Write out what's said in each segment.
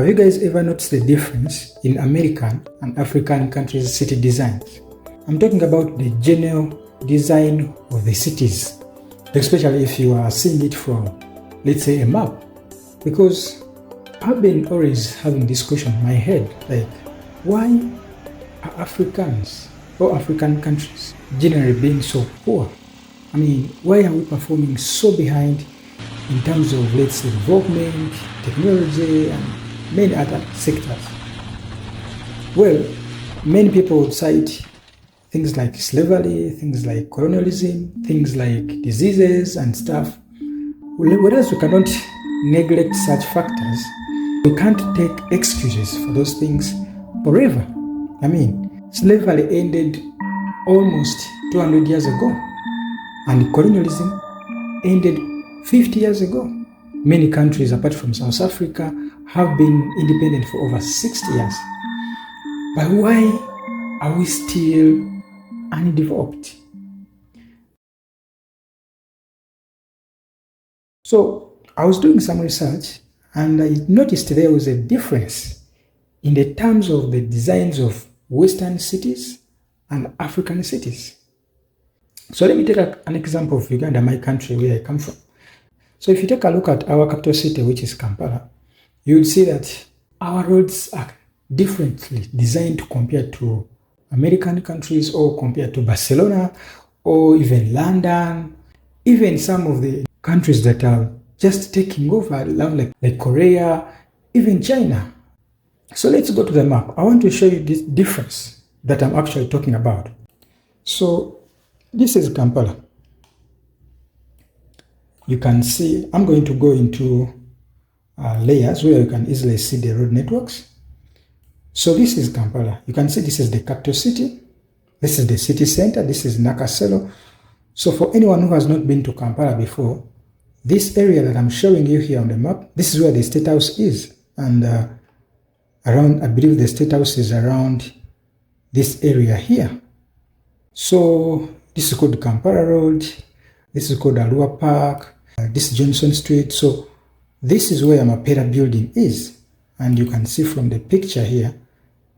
Have you guys ever noticed the difference in American and African countries' city designs? I'm talking about the general design of the cities, especially if you are seeing it from, let's say, a map. Because I've been always having this question in my head, like, why are Africans or African countries generally being so poor? I mean, why are we performing so behind in terms of, let's say, development, technology, and many other sectors? Well, many people would cite things like slavery, things like colonialism, things like diseases and stuff. Whereas we cannot neglect such factors, we can't take excuses for those things forever. I mean, slavery ended almost 200 years ago, and colonialism ended 50 years ago. Many countries, apart from South Africa, have been independent for over 60 years. But why are we still undeveloped? So I was doing some research and I noticed there was a difference in the terms of the designs of Western cities and African cities. So let me take an example of Uganda, my country, where I come from. So if you take a look at our capital city, which is Kampala, you will see that our roads are differently designed compared to American countries or compared to Barcelona or even London, even some of the countries that are just taking over, like Korea, even China. So let's go to the map. I want to show you this difference that I'm actually talking about. So this is Kampala. You can see, I'm going to go into layers where you can easily see the road networks. So this is Kampala. You can see this is the capital city. This is the city center. This is Nakasero. So for anyone who has not been to Kampala before, this area that I'm showing you here on the map, this is where the State House is. And I believe the State House is around this area here. So this is called Kampala Road. This is called Arua Park. This is Johnson Street. So this is where Mapera building is. And you can see from the picture here,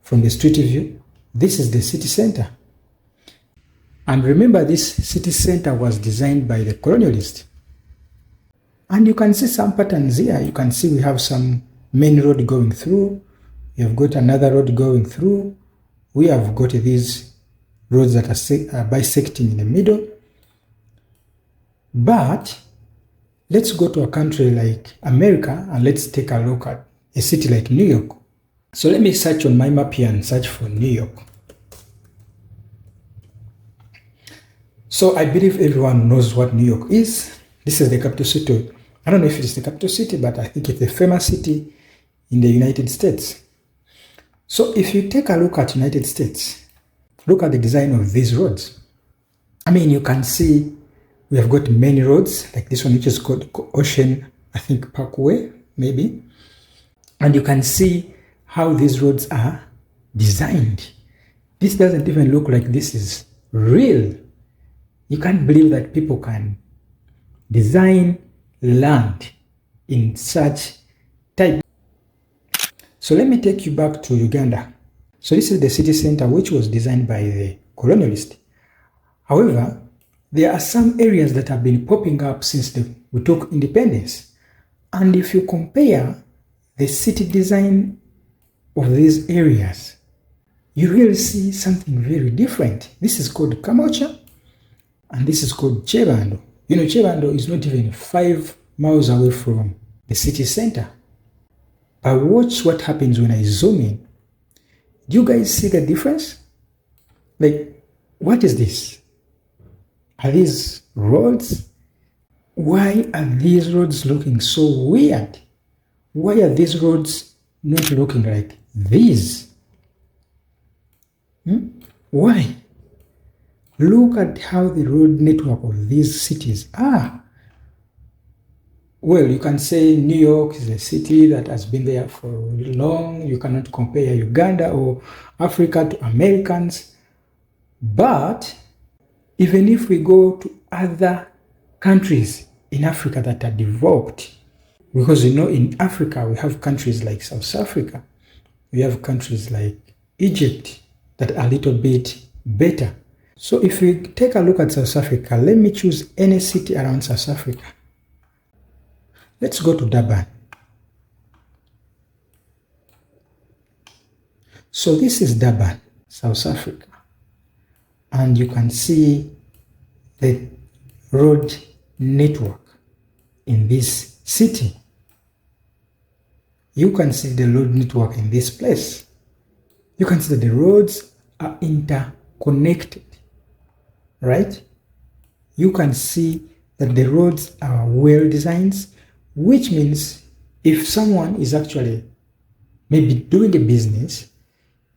from the street view, this is the city center. And remember, this city center was designed by the colonialists. And you can see some patterns here. You can see we have some main road going through. We have got another road going through. We have got these roads that are bisecting in the middle. But let's go to a country like America and let's take a look at a city like New York. So let me search on my map here and search for New York. So I believe everyone knows what New York is. This is the capital city. I don't know if it's the capital city, but I think it's a famous city in the United States. So if you take a look at United States, look at the design of these roads. I mean, you can see we have got many roads, like this one, which is called Ocean, I think, Parkway, maybe. And you can see how these roads are designed. This doesn't even look like this is real. You can't believe that people can design land in such type. So let me take you back to Uganda. So this is the city center, which was designed by the colonialists. However, there are some areas that have been popping up since we took independence. And if you compare the city design of these areas, you really see something very different. This is called Kamocha, and this is called Chebando. You know, Chebando is not even 5 miles away from the city center. But watch what happens when I zoom in. Do you guys see the difference? Like, what is this? Are these roads? Why are these roads looking so weird? Why are these roads not looking like these? Why? Look at how the road network of these cities are. Well, you can say New York is a city that has been there for long. You cannot compare Uganda or Africa to Americans. But even if we go to other countries in Africa that are developed, Because in Africa, we have countries like South Africa, we have countries like Egypt that are a little bit better. So if we take a look at South Africa, let me choose any city around South Africa. Let's go to Durban. So this is Durban, South Africa. And you can see the road network in this city. You can see the road network in this place. You can see that the roads are interconnected, right? You can see that the roads are well designed, which means if someone is actually maybe doing a business,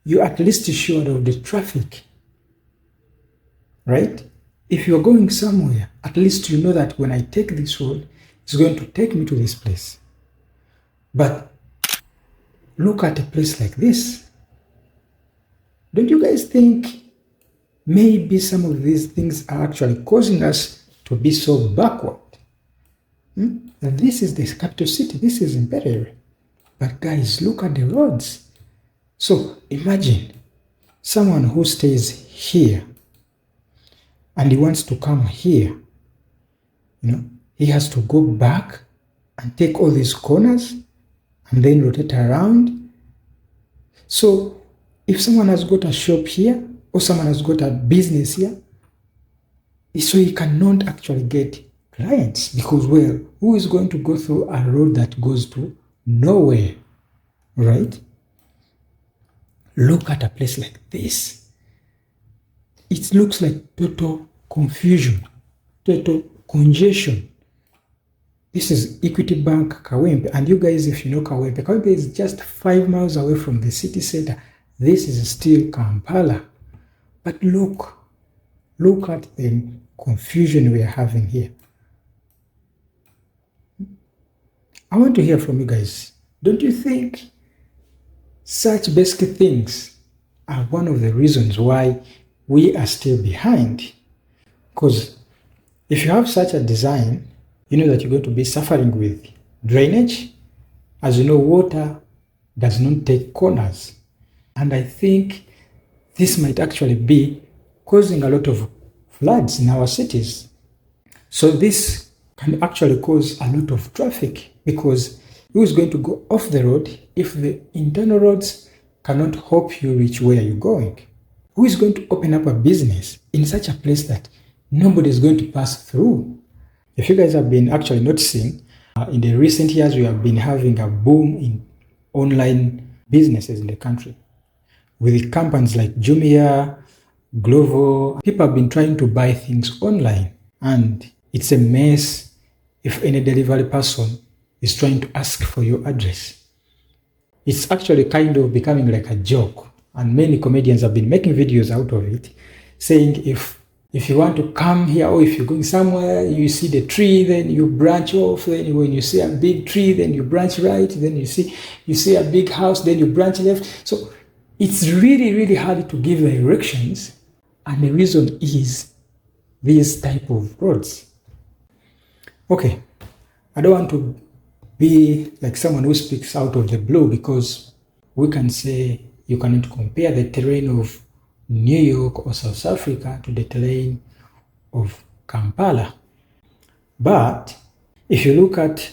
you're at least sure of the traffic, right? If you're going somewhere, at least you know that when I take this road, it's going to take me to this place. But look at a place like this. Don't you guys think maybe some of these things are actually causing us to be so backward? This is the capital city, this is Imperial. But guys, look at the roads. So imagine someone who stays here and he wants to come here. He has to go back and take all these corners and then rotate around. So if someone has got a shop here or someone has got a business here, so he cannot actually get clients because, well, who is going to go through a road that goes to nowhere, right? Look at a place like this. It looks like total confusion, total congestion. This is Equity Bank, Kawempe. And you guys, if you know Kawempe, Kawempe is just 5 miles away from the city center. This is still Kampala. But look at the confusion we are having here. I want to hear from you guys. Don't you think such basic things are one of the reasons why we are still behind? Because if you have such a design, you know that you're going to be suffering with drainage. As you know, water does not take corners. And I think this might actually be causing a lot of floods in our cities. So this can actually cause a lot of traffic because who is going to go off the road if the internal roads cannot help you reach where you're going? Who is going to open up a business in such a place that nobody is going to pass through? If you guys have been actually noticing, in the recent years, we have been having a boom in online businesses in the country. With companies like Jumia, Glovo, people have been trying to buy things online. And it's a mess if any delivery person is trying to ask for your address. It's actually kind of becoming like a joke. And many comedians have been making videos out of it, saying if you want to come here or if you're going somewhere, you see the tree, then you branch off. Then when you see a big tree, then you branch right. Then you see a big house, then you branch left. So it's really, really hard to give directions. And the reason is these type of roads. Okay, I don't want to be like someone who speaks out of the blue because we can say you cannot compare the terrain of New York or South Africa to the terrain of Kampala. But if you look at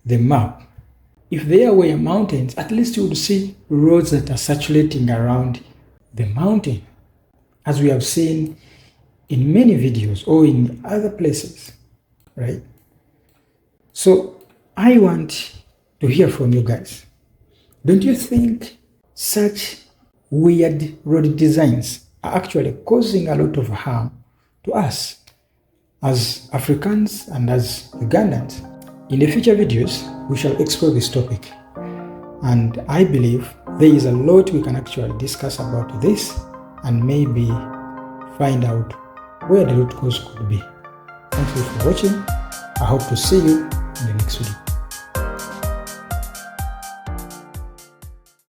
the map, if there were mountains, at least you would see roads that are circulating around the mountain, as we have seen in many videos or in other places, right? So I want to hear from you guys. Don't you think such weird road designs are actually causing a lot of harm to us as Africans and as Ugandans? In the future videos, we shall explore this topic. And I believe there is a lot we can actually discuss about this and maybe find out where the root cause could be. Thank you for watching. I hope to see you in the next video.